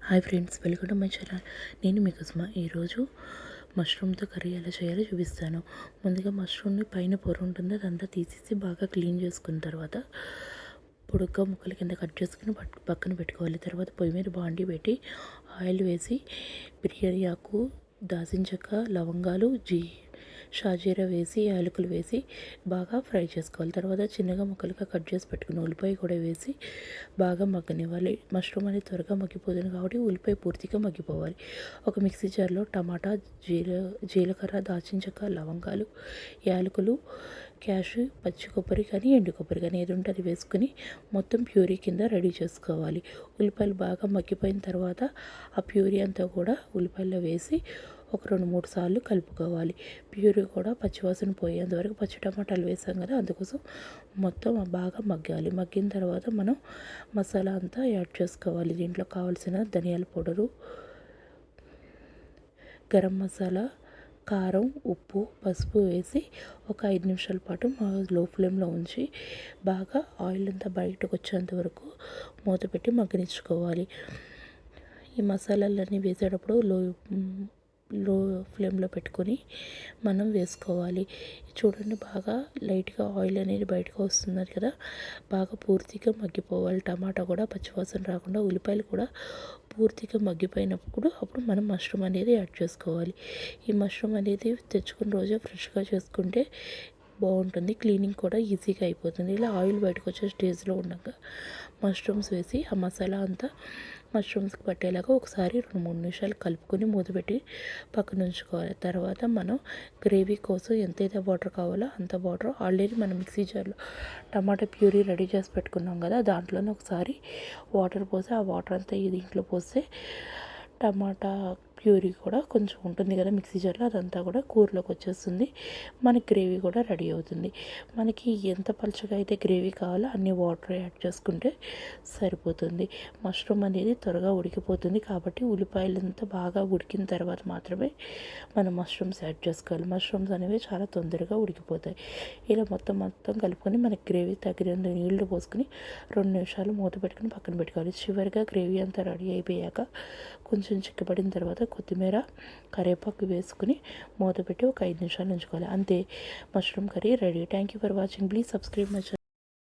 Hi friends, welcome to my channel. నేను మీ కుసుమ. ఈరోజు మష్రూమ్తో curry ఎలా చేయాలో చూపిస్తాను. ముందుగా మష్రూమ్ని పైన పొర ఉంటుంది, అదంతా తీసేసి బాగా క్లీన్ చేసుకున్న తర్వాత పొడుగ్గా ముక్కల కింద కట్ చేసుకుని పక్కన పెట్టుకోవాలి. తర్వాత పొయ్యి మీద బాండీ పెట్టి ఆయిల్ వేసి బిర్యానీ ఆకు, దాల్చిన చెక్క, లవంగాలు, షాజీరా వేసి యాలకులు వేసి బాగా ఫ్రై చేసుకోవాలి. తర్వాత చిన్నగా ముక్కలుగా కట్ చేసి పెట్టుకుని ఉల్లిపాయ కూడా వేసి బాగా మగ్గనివ్వాలి. మష్రూమ్ అనేది త్వరగా మగ్గిపోతుంది కాబట్టి ఉల్లిపాయ పూర్తిగా మగ్గిపోవాలి. ఒక మిక్సీ జార్లో టమాటా, జీలకర్ర, దాల్చిన చెక్క, లవంగాలు, యాలకులు, క్యాషు, పచ్చి కొబ్బరి కానీ ఎండు కొబ్బరి కానీ ఏది ఉంటే అది వేసుకుని మొత్తం ప్యూరీ కింద రెడీ చేసుకోవాలి. ఉల్లిపాయలు బాగా మగ్గిపోయిన తర్వాత ఆ ప్యూరీ అంతా కూడా ఉల్లిపాయల్లో వేసి ఒక 2-3 సార్లు కలుపుకోవాలి. ప్యూరీ కూడా పచ్చివాసన పోయేంత వరకు, పచ్చి టమాటాలు వేసాం కదా, అందుకోసం మొత్తం బాగా మగ్గాలి. మగ్గిన తర్వాత మనం మసాలా అంతా యాడ్ చేసుకోవాలి. దీంట్లో కావాల్సిన ధనియాల పౌడరు, గరం మసాలా, కారం, ఉప్పు, పసుపు వేసి ఒక 5 నిమిషాల పాటు లో ఫ్లేమ్లో ఉంచి బాగా ఆయిల్ అంతా బయటకు వచ్చేంత వరకు మూత పెట్టి మగ్గనిచ్చుకోవాలి. ఈ మసాలాలన్నీ వేసేటప్పుడు లో ఫ్లేమ్లో పెట్టుకొని మనం వేసుకోవాలి. చూడండి, బాగా లైట్గా ఆయిల్ అనేది బయటకు వస్తున్నది కదా, బాగా పూర్తిగా మగ్గిపోవాలి. టమాటా కూడా పచ్చివాసన రాకుండా, ఉల్లిపాయలు కూడా పూర్తిగా మగ్గిపోయినప్పుడు అప్పుడు మనం మష్రూమ్ అనేది యాడ్ చేసుకోవాలి. ఈ మష్రూమ్ అనేది తెచ్చుకున్న రోజే ఫ్రెష్గా చేసుకుంటే బాగుంటుంది. క్లీనింగ్ కూడా ఈజీగా అయిపోతుంది. ఇలా ఆయిల్ బయటకు వచ్చే స్టేజ్లో ఉండగా మష్రూమ్స్ వేసి ఆ మసాలా అంతా మష్రూమ్స్కి పట్టేలాగా ఒకసారి 2-3 నిమిషాలు కలుపుకొని మూత పెట్టి పక్కన ఉంచుకోవాలి. తర్వాత మనం గ్రేవీ కోసం ఎంతైతే వాటర్ కావాలో అంత వాటర్ ఆల్రెడీ మనం మిక్సీ జార్లో టమాటా ప్యూరీ రెడీ చేసి పెట్టుకున్నాం కదా, దాంట్లోనే ఒకసారి వాటర్ పోసి ఆ వాటర్ అంతా దీంట్లో పోస్తే టమాటా ప్యూరీ కూడా కొంచెం ఉంటుంది కదా మిక్సీ జార్లో, అదంతా కూడా కూరలోకి వచ్చేస్తుంది. మనకి గ్రేవీ కూడా రెడీ అవుతుంది. మనకి ఎంత పలుచగా అయితే గ్రేవీ కావాలో అన్ని వాటర్ యాడ్ చేసుకుంటే సరిపోతుంది. మష్రూమ్ అనేది త్వరగా ఉడికిపోతుంది కాబట్టి ఉల్లిపాయలంతా బాగా ఉడికిన తర్వాత మాత్రమే మనం మష్రూమ్స్ యాడ్ చేసుకోవాలి. మష్రూమ్స్ అనేవి చాలా తొందరగా ఉడికిపోతాయి. ఇలా మొత్తం కలుపుకొని మనకి గ్రేవీ తగినంత నీళ్లు పోసుకొని 2 నిమిషాలు మూత పెట్టుకుని పక్కన పెట్టుకోవాలి. చివరిగా గ్రేవీ అంతా రెడీ అయిపోయాక కొంచెం చిక్కబడిన తర్వాత కొత్తిమీర, కరివేపాకు వేసుకుని మూత పెట్టి ఒక 5 నిమిషాలు ఉంచుకోవాలి. అంతే, mushroom curry ready. Thank you for watching. Please subscribe my channel.